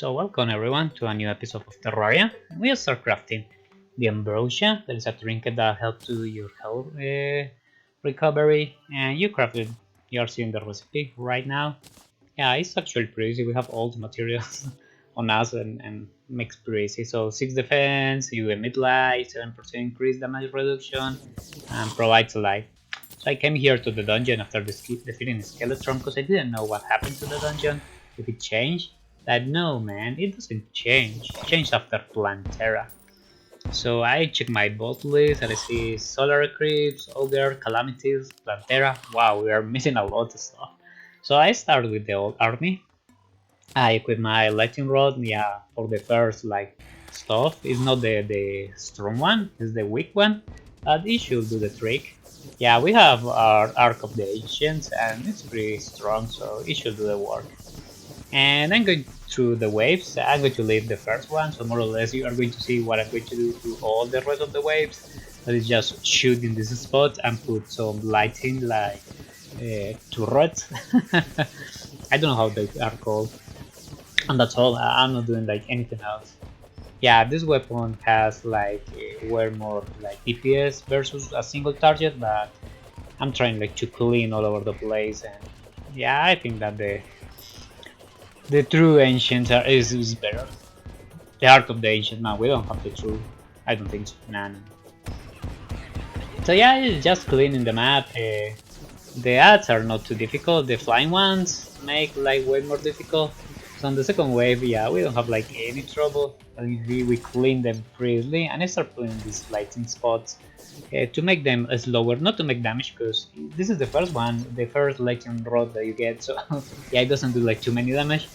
So welcome everyone to a new episode of Terraria. We'll start crafting the ambrosia. That is a trinket that helps to your health recovery, and you crafted. You are seeing the recipe right now. Yeah, it's actually pretty easy. We have all the materials on us and makes pretty easy. So 6 defense, you emit light, 7% increase damage reduction, and provides life. So I came here to the dungeon after defeating the skeleton because I didn't know what happened to the dungeon, if it changed. Like, no man, it doesn't change. It changed after Plantera. So I check my bot list and I see Solar Eclipse, Ogre, Calamities, Plantera. Wow, we are missing a lot of stuff. So I start with the old army. I equip my lightning rod, yeah, for the first stuff. It's not the strong one, it's the weak one, but it should do the trick. Yeah, we have our Arc of the Ancients and it's pretty strong, so it should do the work. And I'm going through the waves. I'm going to leave the first one, so more or less you are going to see what I'm going to do to all the rest of the waves. That is just shoot in this spot and put some lighting like turrets. I don't know how they are called. And that's all. I'm not doing like anything else. Yeah, this weapon has like way more like DPS versus a single target, but I'm trying like to clean all over the place, and yeah, I think that the true ancient is better. The Arc of the Ancient, man, we don't have the true. I don't think so. Nah. So yeah, it's just cleaning the map. The ads are not too difficult. The flying ones make like way more difficult. So on the second wave, yeah, we don't have like any trouble. We clean them pretty easily, and I start putting these lighting spots to make them slower, not to make damage, because this is the first one, the first lightning rod that you get. So yeah, it doesn't do like too many damage,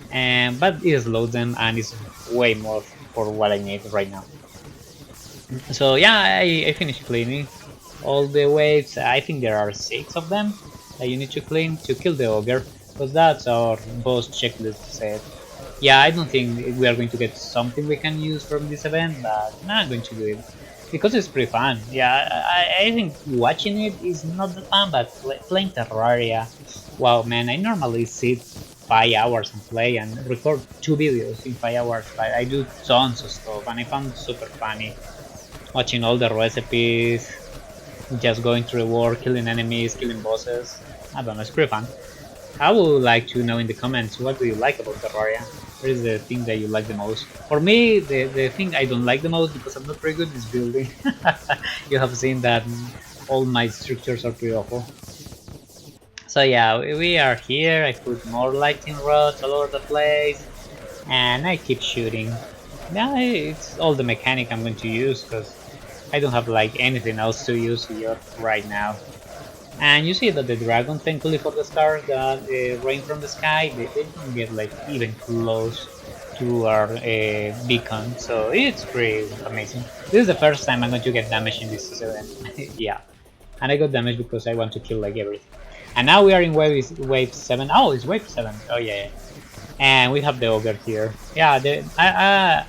but it slows them, and it's way more for what I need right now. So yeah, I finished cleaning all the waves. I think there are 6 of them that you need to clean to kill the ogre, because that's our boss checklist set. Yeah, I don't think we are going to get something we can use from this event, but I'm going to do it because it's pretty fun. Yeah, I think watching it is not that fun, but playing Terraria, wow man, I normally sit 5 hours and play and record 2 videos in 5 hours. Like, I do tons of stuff, and I found it super funny watching all the recipes, just going through the war, killing enemies, killing bosses. I don't know, it's pretty fun. I would like to know in the comments, what do you like about Terraria? What is the thing that you like the most? For me, the thing I don't like the most, because I'm not very good, is building. You have seen that all my structures are pretty awful. So yeah, we are here. I put more lightning rods all over the place, and I keep shooting. Yeah, it's all the mechanic I'm going to use, because I don't have like anything else to use here right now. And you see that the dragon, thankfully for the stars that rain from the sky, they don't get like even close to our beacon, so it's pretty amazing. This is the first time I'm going to get damage in this event. Yeah, and I got damage because I want to kill like everything. And now we are in wave 7. Oh, it's wave 7. Oh yeah. And we have the ogre here. Yeah,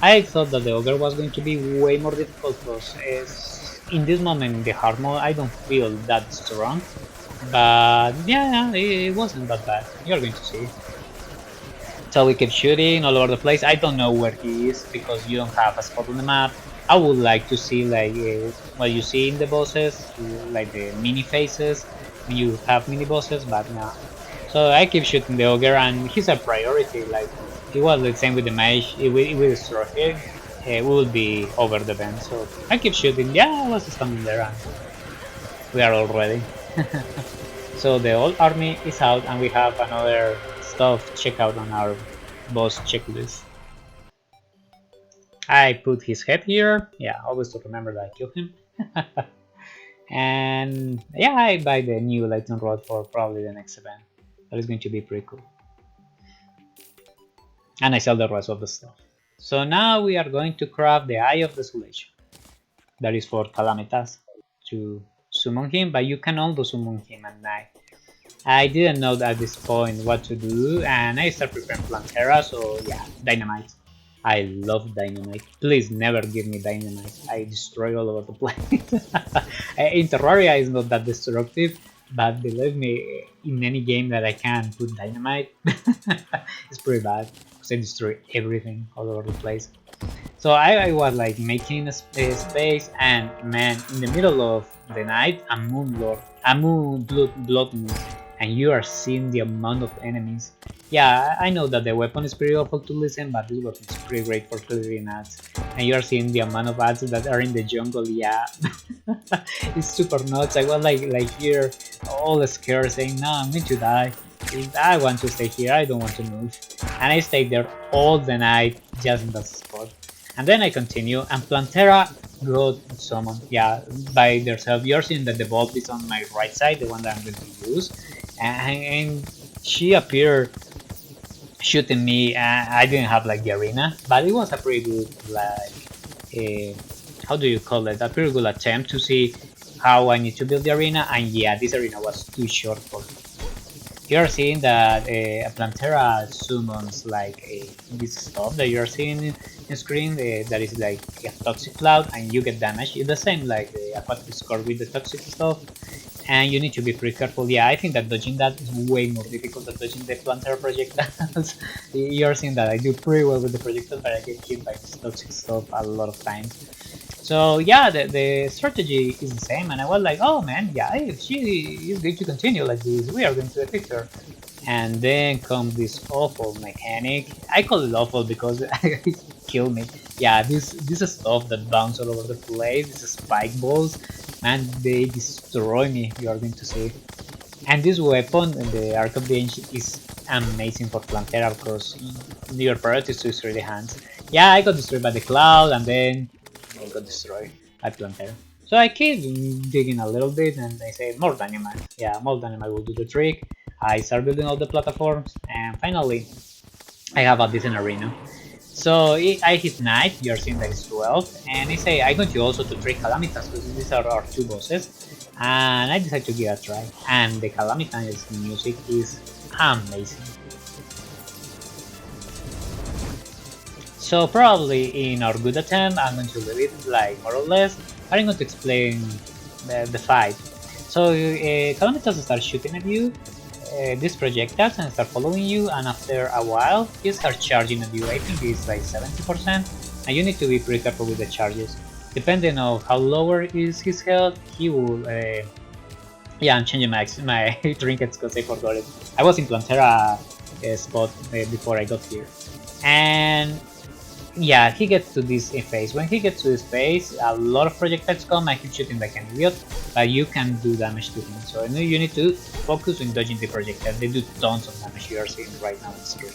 I thought that the ogre was going to be way more difficult, because in this moment in the hard mode I don't feel that strong, but yeah, it wasn't that bad. You're going to see. So we keep shooting all over the place. I don't know where he is because you don't have a spot on the map. I would like to see like what you see in the bosses, like the mini phases when you have mini bosses, but no. So I keep shooting the ogre, and he's a priority. Like, it was the same with the mage. If we destroy him, we will be over the bend. So I keep shooting. Yeah, I was standing there, and we are all ready. So the old army is out, and we have another stuff check out on our boss checklist. I put his head here. Yeah, always to remember that I killed him. And yeah, I buy the new lightning rod for probably the next event. That is going to be pretty cool. And I sell the rest of the stuff. So now we are going to craft the Eye of Desolation. That is for Calamitas to summon him, but you can also summon him at night. I didn't know at this point what to do, and I started preparing Plantera, so yeah, dynamite. I love dynamite. Please never give me dynamite. I destroy all over the place. In Terraria is not that destructive, but believe me, in any game that I can put dynamite, it's pretty bad. because I destroy everything all over the place. So I was like making a space, and man, in the middle of the night, a blood moon, and you are seeing the amount of enemies. Yeah, I know that the weapon is pretty awful to listen, but this weapon is pretty great for clearing ads. And you are seeing the amount of ads that are in the jungle. Yeah, it's super nuts. I was like here, all scared, saying, "No, I'm going to die. I want to stay here. I don't want to move." And I stayed there all the night, just in that spot. And then I continue, and Plantera got summoned, yeah, by themselves. You're seeing that the bulb is on my right side, the one that I'm going to use, and she appeared shooting me. I didn't have like the arena, but it was a pretty good, like, how do you call it? A pretty good attempt to see how I need to build the arena, and yeah, this arena was too short for me. You're seeing that a Plantera summons like this stuff that you're seeing in screen that is like a toxic cloud, and you get damaged. It's the same like the aquatic score with the toxic stuff, and you need to be pretty careful. Yeah, I think that dodging that is way more difficult than dodging the Plantera projectiles. You're seeing that I do pretty well with the projectiles, but I get hit by this toxic stuff a lot of times. So yeah, the strategy is the same, and I was like, oh man, yeah, if she is going to continue like this, we are going to defeat her. And then comes this awful mechanic. I call it awful because it killed me. Yeah, this stuff that bounce all over the place, these spike balls, man, they destroy me, you are going to see. And this weapon, the Arc of the Ancient, is amazing for Plantera because your priority is to destroy the hands. Yeah, I got destroyed by the cloud, and then I got destroyed by Plantera. So I keep digging a little bit, and I say more dynamite. Yeah, more dynamite will do the trick. I start building all the platforms, and finally I have a decent arena. So I hit night, you're seeing that it's 12, and I say I'm going to also to trick Calamitas because these are our two bosses, and I decide to give a try, and the Calamitas music is amazing. So probably in our good attempt, I'm going to leave it like more or less, but I'm going to explain the fight. So Calamitas start shooting at you, these projectiles, and start following you, and after a while he starts charging at you. I think it's like 70%, and you need to be pretty careful with the charges. Depending on how lower is his health, he will yeah, I'm changing my trinkets because I forgot it. I was in Plantera spot before I got here, and yeah, he gets to this phase. When he gets to this phase, a lot of projectiles come. I keep shooting like an idiot, but you can do damage to him. So you need to focus on dodging the projectiles. They do tons of damage. You are seeing right now on the screen.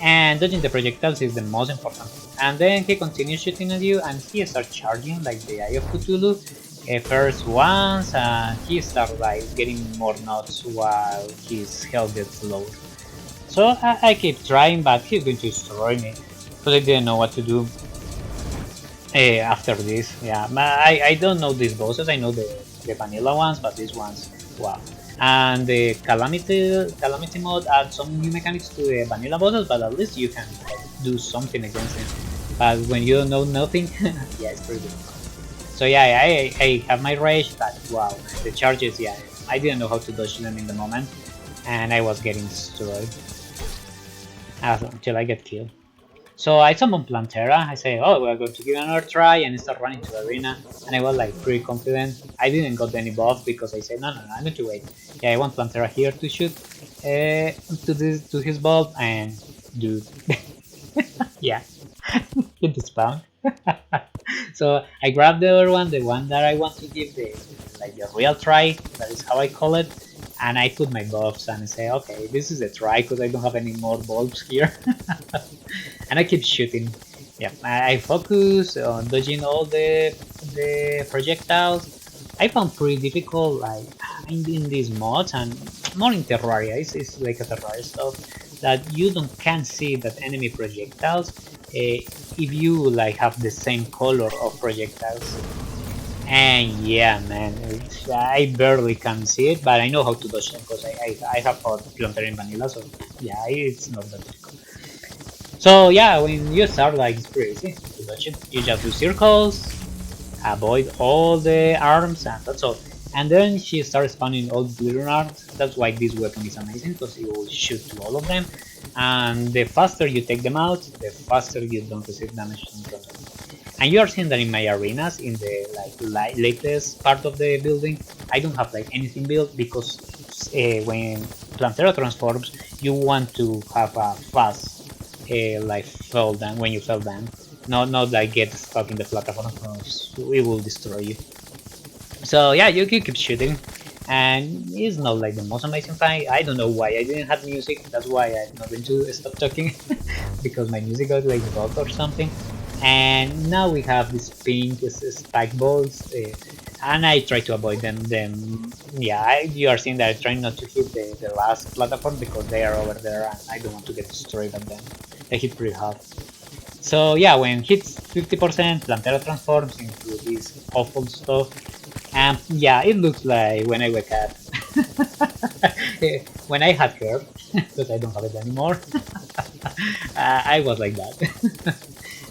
And dodging the projectiles is the most important. And then he continues shooting at you, and he starts charging like the Eye of Cthulhu. First once, and he starts like getting more nuts while his health gets lower. So I keep trying, but he's going to destroy me. Because I didn't know what to do after this. Yeah, I don't know these bosses. I know the vanilla ones, but these ones, wow. And the Calamitymod adds some new mechanics to the vanilla bosses, but at least you can do something against them. But when you don't know nothing, yeah, it's pretty difficult. So yeah, I have my rage, but wow, the charges, yeah, I didn't know how to dodge them in the moment, and I was getting destroyed until I get killed. So I summon Plantera, I say, oh, we're going to give another try, and I start running to the arena, and I was like pretty confident. I didn't got any buff because I said, no, I'm going to wait. Yeah, I want Plantera here to shoot to his bulb, and dude, yeah, hit the spawn. So I grabbed the other one, the one that I want to give the real try, that is how I call it, and I put my buffs and I say, okay, this is a try because I don't have any more bulbs here. And I keep shooting. Yeah, I focus on dodging all the projectiles. I found pretty difficult, like in these mods, and more in Terraria. It's like a Terraria stuff that you can't see that enemy projectiles if you like have the same color of projectiles. And yeah, man, I barely can see it, but I know how to dodge them because I have fought Plantera in vanilla, so yeah, it's not that difficult. So yeah, when you start, like, it's pretty easy to dodge it. You just do circles, avoid all the arms, and that's all. And then she starts spawning all the glitter arms. That's why this weapon is amazing, because it will shoot to all of them. and the faster you take them out, the faster you don't receive damage from them. And you are seeing that in my arenas, in the latest part of the building, I don't have like anything built because when Plantera transforms, you want to have a fast like fall down when you fell down, not like get stuck in the platform because it will destroy you. So yeah, you can keep shooting, and it's not like the most amazing fight. I don't know why I didn't have music. That's why I'm not going to stop talking because my music got like broke or something. And now we have these pink spike balls, and I try to avoid them. Then yeah, you are seeing that I'm trying not to hit the last platform because they are over there, and I don't want to get destroyed by them. They hit pretty hard. So yeah, when hits 50%, Plantera transforms into this awful stuff. And yeah, it looks like when I wake up. When I had hair, because I don't have it anymore, I was like that.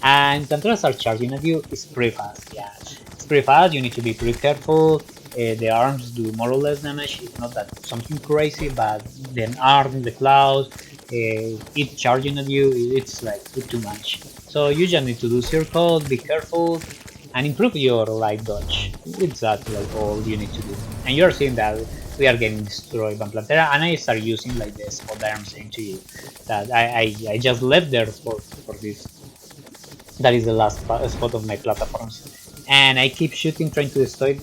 And Planteras are charging at you, it's pretty fast, yeah. It's pretty fast, you need to be pretty careful. The arms do more or less damage, it's not that something crazy, but the arm, the cloud, it charging at you, it's like too much. So you just need to do circle, be careful, and improve your light dodge. It's that like all you need to do. And you're seeing that we are getting destroyed by Plantera, and I start using like the spot that I'm saying to you. That I just left there for this. That is the last spot of my platforms. And I keep shooting, trying to destroy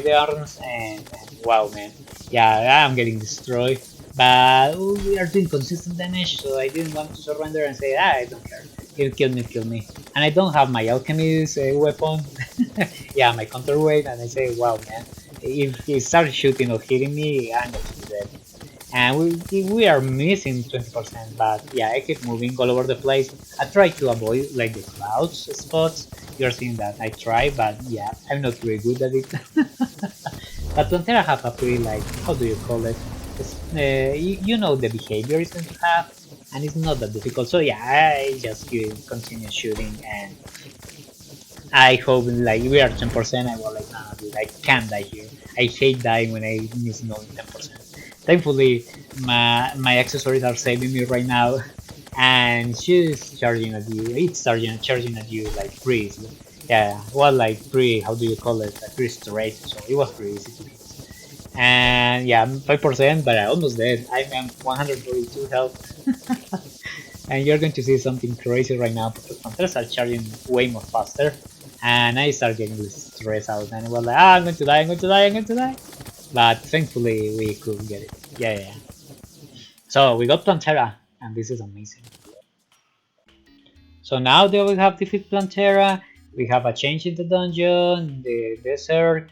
the arms, and wow, man. Yeah, I'm getting destroyed. But we are doing consistent damage, so I didn't want to surrender and say, I don't care. Kill me. And I don't have my alchemist weapon. Yeah, my counterweight, and I say, wow, man. If he starts shooting or hitting me, I'm going to be dead. And we are missing 20%, but yeah, I keep moving all over the place. I try to avoid like the clouds spots. You're seeing that I try, but yeah, I'm not very good at it. But Plantera have a pretty like, how do you call it? You know the behavior it's going to have, and it's not that difficult. So yeah, I just continue shooting, and I hope like we are 10%. I was like, nah, dude, I can't die here. I hate dying when I miss only 10%. Thankfully, my accessories are saving me right now, and she's charging at you. It's charging at you like pretty easily. Yeah, well, like pretty. How do you call it? Like pretty straight. So it was pretty easy to hit. And yeah, I'm 5%, but I almost dead. I'm at 142 health. And you're going to see something crazy right now because Panthers are charging way more faster, and I start getting stressed out, and I was like, I'm going to die, I'm going to die, I'm going to die. But thankfully we could get it. Yeah. So we got Plantera, and this is amazing. So now that we have defeated Plantera, we have a change in the dungeon, the desert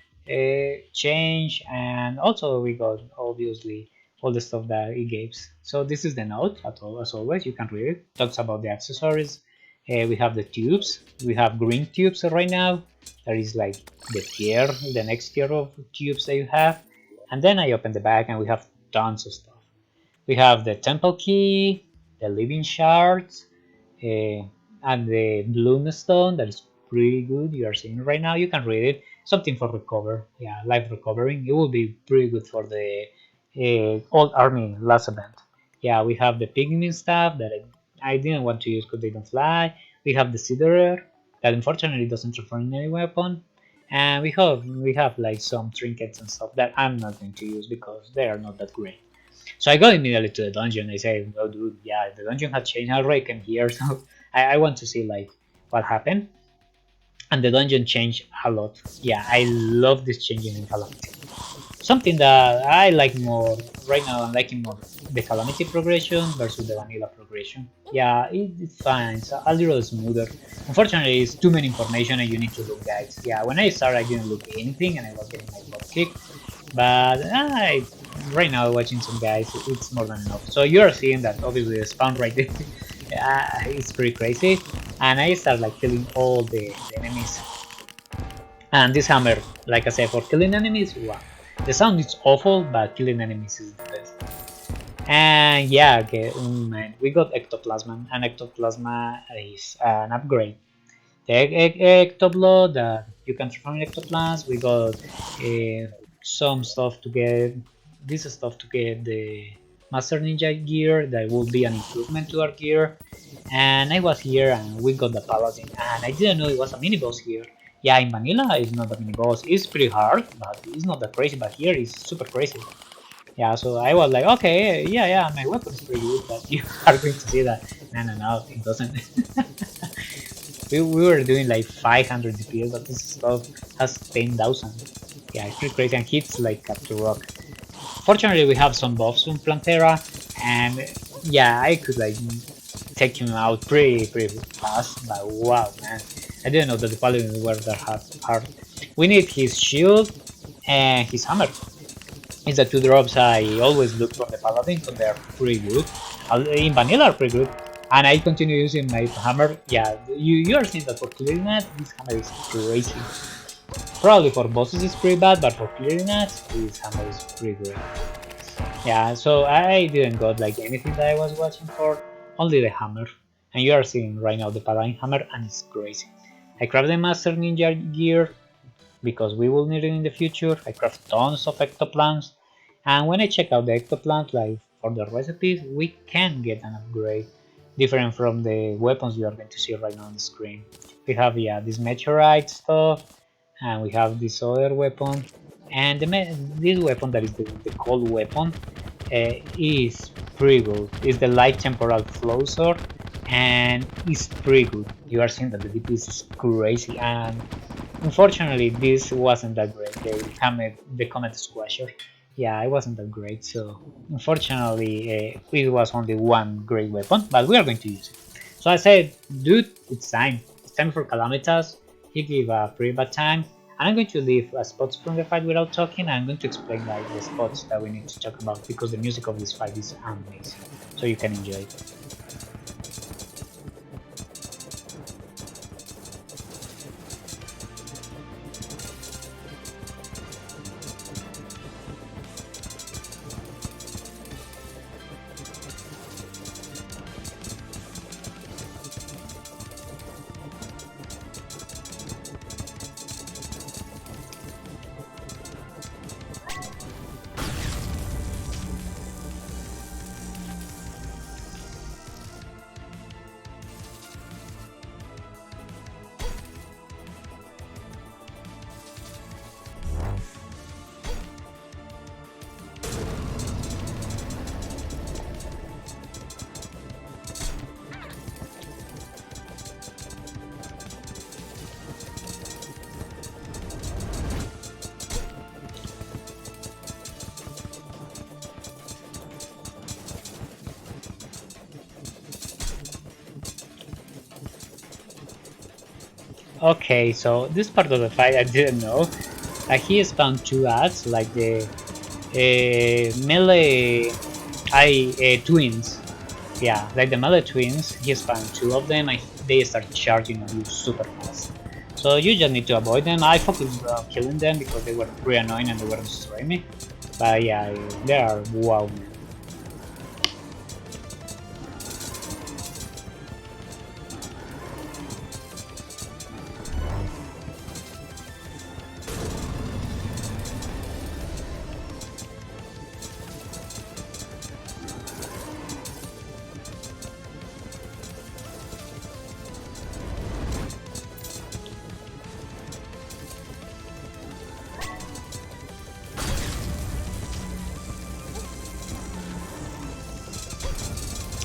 change, and also we got obviously all the stuff that it gives. So this is the note, as always, you can read it. Talks about the accessories. We have the tubes. We have green tubes right now. That is like the next tier of tubes that you have. And then I open the bag and we have tons of stuff. We have the temple key, the living shards, uh, and the bloomstone. That is pretty good. You are seeing right now. You can read it. Something for recover. Yeah, life recovering. It will be pretty good for the old army last event. Yeah, we have the pigment staff that I didn't want to use because they don't fly. We have the ciderer that unfortunately doesn't transform in any weapon. And we have like some trinkets and stuff that I'm not going to use because they are not that great. So I go immediately to the dungeon. I say, "Oh, dude, yeah, the dungeon has changed. I already came here, so I want to see like what happened." And the dungeon changed a lot. Yeah, I love this changing in Calamity. Something that I like more right now. I'm liking more the Calamity progression versus the vanilla progression. Yeah, it's fine. It's a little smoother. Unfortunately, it's too many information and you need to look guides. Yeah, when I started, I didn't look anything and I was getting my butt kicked. But right now watching some guys, it's more than enough. So you're seeing that obviously the spawn right there, it's pretty crazy. And I start like killing all the enemies. And this hammer, like I said, for killing enemies, wow. The sound is awful, but killing enemies is the best. And yeah, okay, man, we got Ectoplasma, and Ectoplasma is an upgrade. The Ectoblood, you can transform Ectoplasm. We got some stuff to get, this stuff to get Master Ninja gear. That will be an improvement to our gear. And I was here and we got the Paladin, and I didn't know it was a mini boss here. Yeah, in Vanilla it's not a mini boss. It's pretty hard, but it's not that crazy. But here it's super crazy. Yeah, so I was like, okay, yeah, my weapon is pretty good, but you are going to see that. No, it doesn't. we were doing like 500 DPS, but this stuff has 10,000. Yeah, it's pretty crazy and hits like Capture Rock. Fortunately, we have some buffs on Plantera, and yeah, I could like take him out pretty fast. But wow, man, I didn't know that the paladins were that hard. We need his shield and his hammer. It's the two drops I always look for the paladin, so they're pretty good. In vanilla are pretty good. And I continue using my hammer. Yeah, you are seeing that for clearing that, this hammer is crazy. Probably for bosses it's pretty bad, but for clearing that, this hammer is pretty good. Yeah, so I didn't got like anything that I was watching for, only the hammer. And you are seeing right now the paladin hammer, and it's crazy. I craft the Master Ninja gear because we will need it in the future. I craft tons of ectoplants, and when I check out the ectoplants, like for the recipes, we can get an upgrade different from the weapons you are going to see right now on the screen. We have this meteorite stuff, and we have this other weapon, and this weapon that is the cold weapon is pretty good. It's the light temporal flow sword, and it's pretty good. You are seeing that the DPS is crazy, and unfortunately this wasn't that great. The comet squasher, yeah, it wasn't that great. So unfortunately it was only one great weapon, but we are going to use it. So I said, dude, it's time for Calamitas. He gave a pretty bad time, and I'm going to leave spots from the fight without talking. I'm going to explain like the spots that we need to talk about, because the music of this fight is amazing, so you can enjoy it. Okay, so this part of the fight I didn't know. He spawned two ads, like the melee twins. Yeah, like the melee twins. He spawned two of them, and they start charging on you super fast. So you just need to avoid them. I focused on killing them because they were pretty annoying and they were destroying me. But yeah, they are wow, man.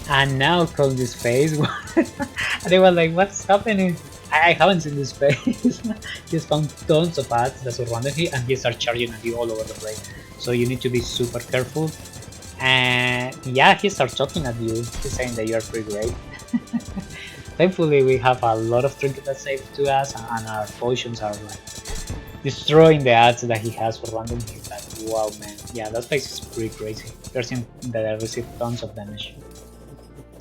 And now called this face, and they were like, what's happening? I haven't seen this face. He found tons of ads that surrounded him, and he starts charging at you all over the place. So you need to be super careful. And yeah, he starts talking at you. He's saying that you are pretty great. Thankfully, we have a lot of trinkets that save to us, and our potions are like destroying the ads that he has for random hits. Like, wow, man. Yeah, that face is pretty crazy. Person that I received tons of damage.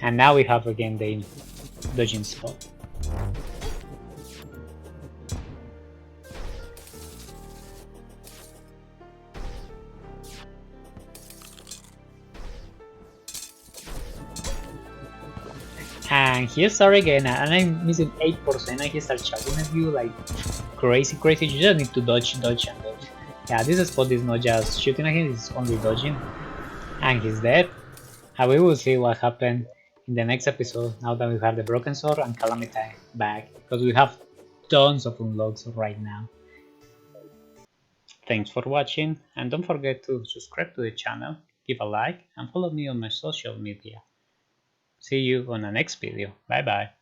And now we have again the dodging spot. And he starts again, and I'm missing 8%, and he starts charging at you like crazy. You just need to dodge and dodge. Yeah, this spot is not just shooting at him, it's only dodging. And he's dead. And we will see what happened in the next episode now that we have the Broken Sword and Calamity back, because we have tons of unlocks right now. Thanks for watching, and don't forget to subscribe to the channel, give a like, and follow me on my social media. See you on the next video. Bye bye.